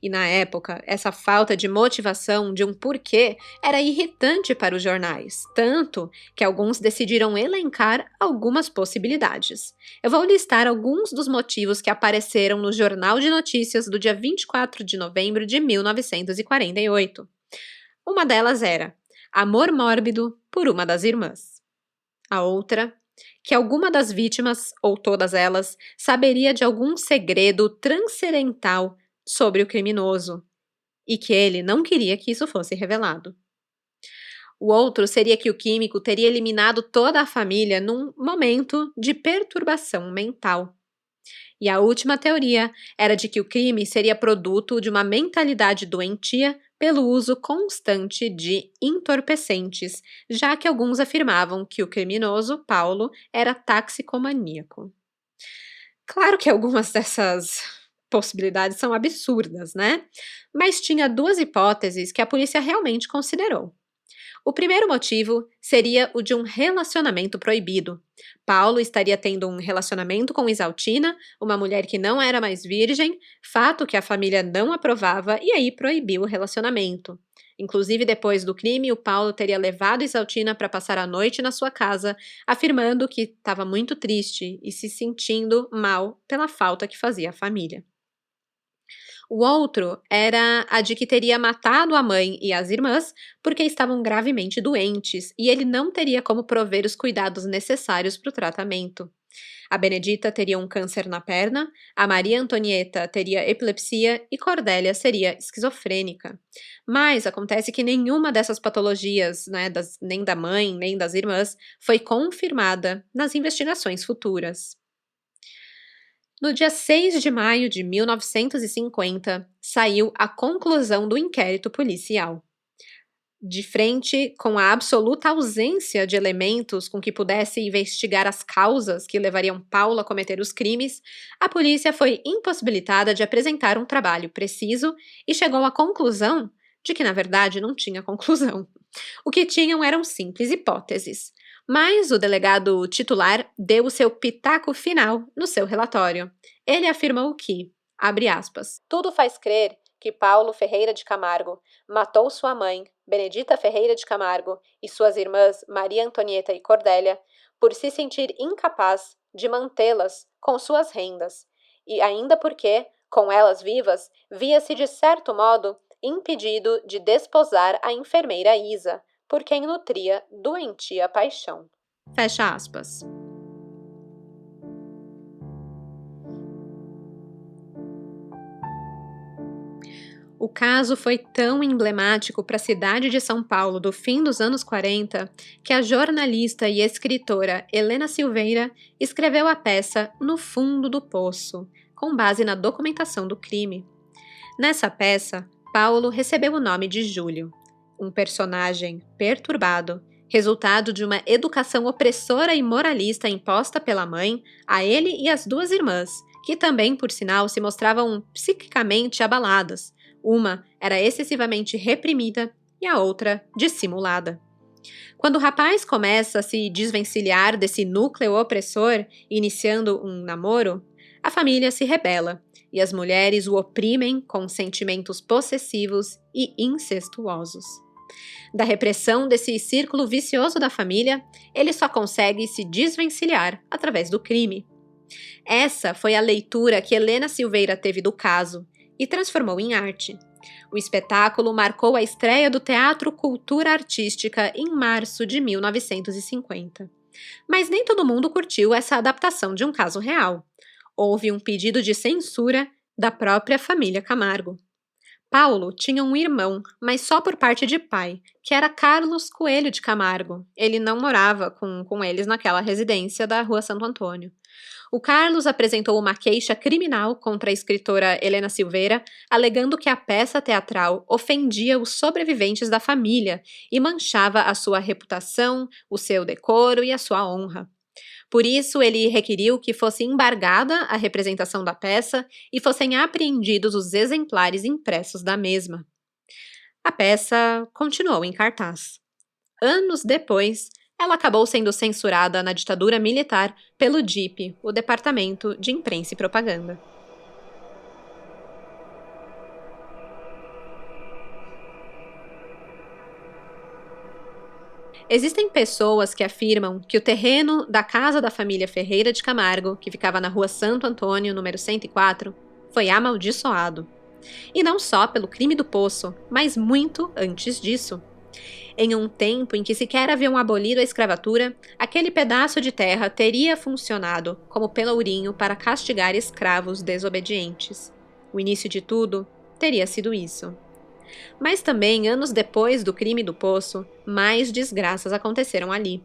A: E na época, essa falta de motivação de um porquê era irritante para os jornais, tanto que alguns decidiram elencar algumas possibilidades. Eu vou listar alguns dos motivos que apareceram no Jornal de Notícias do dia 24 de novembro de 1948. Uma delas era amor mórbido por uma das irmãs. A outra, que alguma das vítimas, ou todas elas, saberia de algum segredo transcendental sobre o criminoso, e que ele não queria que isso fosse revelado. O outro seria que o químico teria eliminado toda a família num momento de perturbação mental. E a última teoria era de que o crime seria produto de uma mentalidade doentia pelo uso constante de entorpecentes, já que alguns afirmavam que o criminoso, Paulo, era taxicomaníaco. Claro que algumas dessas possibilidades são absurdas, né? Mas tinha duas hipóteses que a polícia realmente considerou. O primeiro motivo seria o de um relacionamento proibido. Paulo estaria tendo um relacionamento com Isaltina, uma mulher que não era mais virgem, fato que a família não aprovava e aí proibiu o relacionamento. Inclusive, depois do crime, o Paulo teria levado Isaltina para passar a noite na sua casa, afirmando que estava muito triste e se sentindo mal pela falta que fazia à família. O outro era a de que teria matado a mãe e as irmãs porque estavam gravemente doentes e ele não teria como prover os cuidados necessários para o tratamento. A Benedita teria um câncer na perna, a Maria Antonieta teria epilepsia e Cordélia seria esquizofrênica. Mas acontece que nenhuma dessas patologias, né, nem da mãe nem das irmãs, foi confirmada nas investigações futuras. No dia 6 de maio de 1950, saiu a conclusão do inquérito policial. De frente com a absoluta ausência de elementos com que pudesse investigar as causas que levariam Paulo a cometer os crimes, a polícia foi impossibilitada de apresentar um trabalho preciso e chegou à conclusão de que, na verdade, não tinha conclusão. O que tinham eram simples hipóteses. Mas o delegado titular deu o seu pitaco final no seu relatório. Ele afirmou que, abre aspas, tudo faz crer que Paulo Ferreira de Camargo matou sua mãe, Benedita Ferreira de Camargo, e suas irmãs Maria Antonieta e Cordélia, por se sentir incapaz de mantê-las com suas rendas, e ainda porque, com elas vivas, via-se de certo modo impedido de desposar a enfermeira Isa, por quem nutria doentia paixão. Fecha aspas. O caso foi tão emblemático para a cidade de São Paulo do fim dos anos 40 que a jornalista e escritora Helena Silveira escreveu a peça No Fundo do Poço, com base na documentação do crime. Nessa peça, Paulo recebeu o nome de Júlio, um personagem perturbado, resultado de uma educação opressora e moralista imposta pela mãe a ele e às duas irmãs, que também, por sinal, se mostravam psiquicamente abaladas. Uma era excessivamente reprimida e a outra dissimulada. Quando o rapaz começa a se desvencilhar desse núcleo opressor, iniciando um namoro, a família se rebela e as mulheres o oprimem com sentimentos possessivos e incestuosos. Da repressão desse círculo vicioso da família, ele só consegue se desvencilhar através do crime. Essa foi a leitura que Helena Silveira teve do caso e transformou em arte. O espetáculo marcou a estreia do Teatro Cultura Artística em março de 1950. Mas nem todo mundo curtiu essa adaptação de um caso real. Houve um pedido de censura da própria família Camargo. Paulo tinha um irmão, mas só por parte de pai, que era Carlos Coelho de Camargo. Ele não morava com eles naquela residência da Rua Santo Antônio. O Carlos apresentou uma queixa criminal contra a escritora Helena Silveira, alegando que a peça teatral ofendia os sobreviventes da família e manchava a sua reputação, o seu decoro e a sua honra. Por isso, ele requeriu que fosse embargada a representação da peça e fossem apreendidos os exemplares impressos da mesma. A peça continuou em cartaz. Anos depois, ela acabou sendo censurada na ditadura militar pelo DIP, o Departamento de Imprensa e Propaganda. Existem pessoas que afirmam que o terreno da casa da família Ferreira de Camargo, que ficava na Rua Santo Antônio, número 104, foi amaldiçoado. E não só pelo crime do poço, mas muito antes disso. Em um tempo em que sequer haviam abolido a escravatura, aquele pedaço de terra teria funcionado como pelourinho para castigar escravos desobedientes. O início de tudo teria sido isso. Mas também, anos depois do crime do Poço, mais desgraças aconteceram ali.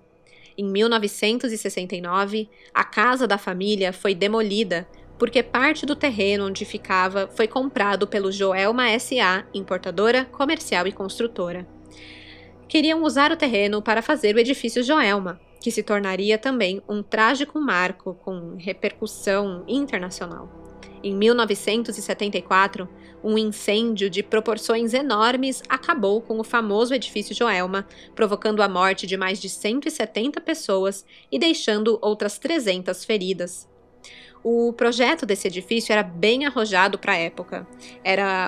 A: Em 1969, a casa da família foi demolida porque parte do terreno onde ficava foi comprado pelo Joelma S.A., importadora, comercial e construtora. Queriam usar o terreno para fazer o edifício Joelma, que se tornaria também um trágico marco com repercussão internacional. Em 1974, um incêndio de proporções enormes acabou com o famoso edifício Joelma, provocando a morte de mais de 170 pessoas e deixando outras 300 feridas. O projeto desse edifício era bem arrojado para a época.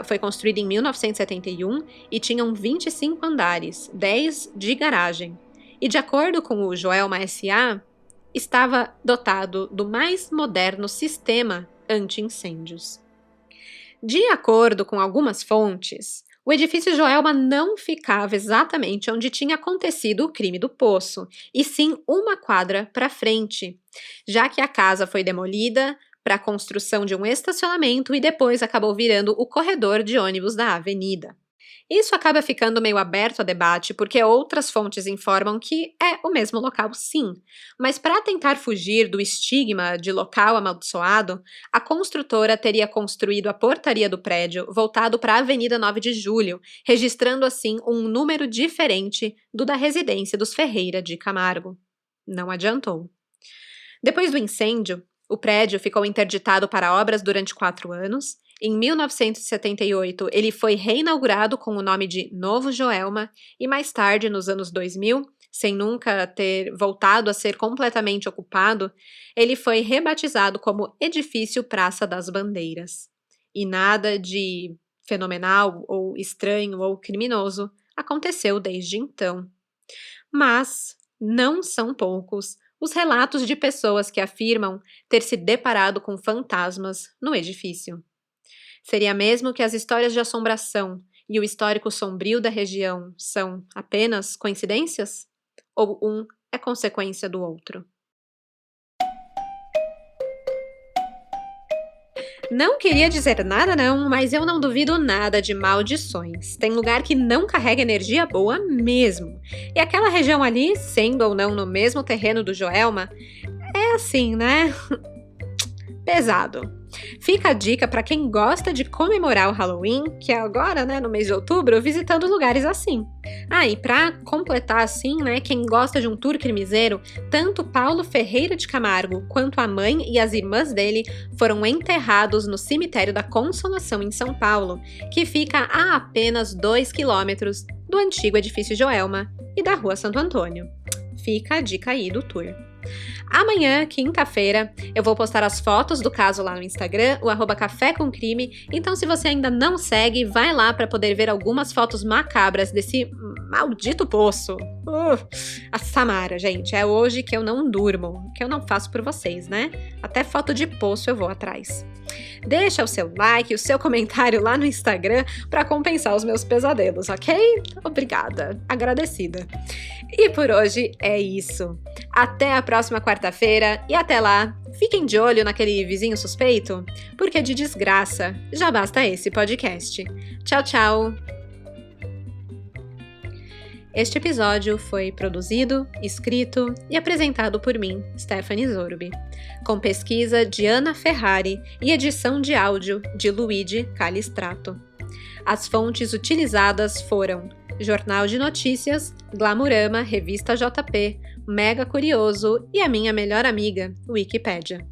A: Foi construído em 1971 e tinham 25 andares, 10 de garagem. E de acordo com o Joelma S.A., estava dotado do mais moderno sistema anti-incêndios. De acordo com algumas fontes, o edifício Joelma não ficava exatamente onde tinha acontecido o crime do Poço, e sim uma quadra para frente, já que a casa foi demolida para a construção de um estacionamento e depois acabou virando o corredor de ônibus da avenida. Isso acaba ficando meio aberto a debate porque outras fontes informam que é o mesmo local sim, mas para tentar fugir do estigma de local amaldiçoado, a construtora teria construído a portaria do prédio voltado para a Avenida 9 de Julho, registrando assim um número diferente do da residência dos Ferreira de Camargo. Não adiantou. Depois do incêndio, o prédio ficou interditado para obras durante 4 anos. Em 1978, ele foi reinaugurado com o nome de Novo Joelma e mais tarde, nos anos 2000, sem nunca ter voltado a ser completamente ocupado, ele foi rebatizado como Edifício Praça das Bandeiras. E nada de fenomenal ou estranho ou criminoso aconteceu desde então. Mas não são poucos os relatos de pessoas que afirmam ter se deparado com fantasmas no edifício. Seria mesmo que as histórias de assombração e o histórico sombrio da região são apenas coincidências? Ou um é consequência do outro? Não queria dizer nada não, mas eu não duvido nada de maldições. Tem lugar que não carrega energia boa mesmo. E aquela região ali, sendo ou não no mesmo terreno do Joelma, é assim, né? Pesado. Fica a dica para quem gosta de comemorar o Halloween, que é agora, né, no mês de outubro, visitando lugares assim. E para completar assim, né, quem gosta de um tour crimiseiro, tanto Paulo Ferreira de Camargo quanto a mãe e as irmãs dele foram enterrados no cemitério da Consolação em São Paulo, que fica a apenas 2 quilômetros do antigo edifício Joelma e da Rua Santo Antônio. Fica a dica aí do tour. Amanhã, quinta-feira, eu vou postar as fotos do caso lá no Instagram, o @café com crime. Então, se você ainda não segue, vai lá para poder ver algumas fotos macabras desse maldito poço. A Samara, gente, é hoje que eu não durmo, que eu não faço por vocês, né? Até foto de poço eu vou atrás. Deixa o seu like, o seu comentário lá no Instagram para compensar os meus pesadelos, ok? Obrigada, agradecida. E por hoje é isso. Até a próxima quarta-feira e até lá, fiquem de olho naquele vizinho suspeito, porque de desgraça já basta esse podcast. Tchau, tchau! Este episódio foi produzido, escrito e apresentado por mim, Stephanie Zorbi, com pesquisa de Ana Ferrari e edição de áudio de Luigi Calistrato. As fontes utilizadas foram Jornal de Notícias, Glamurama, Revista JP, Mega Curioso e a minha melhor amiga, Wikipédia.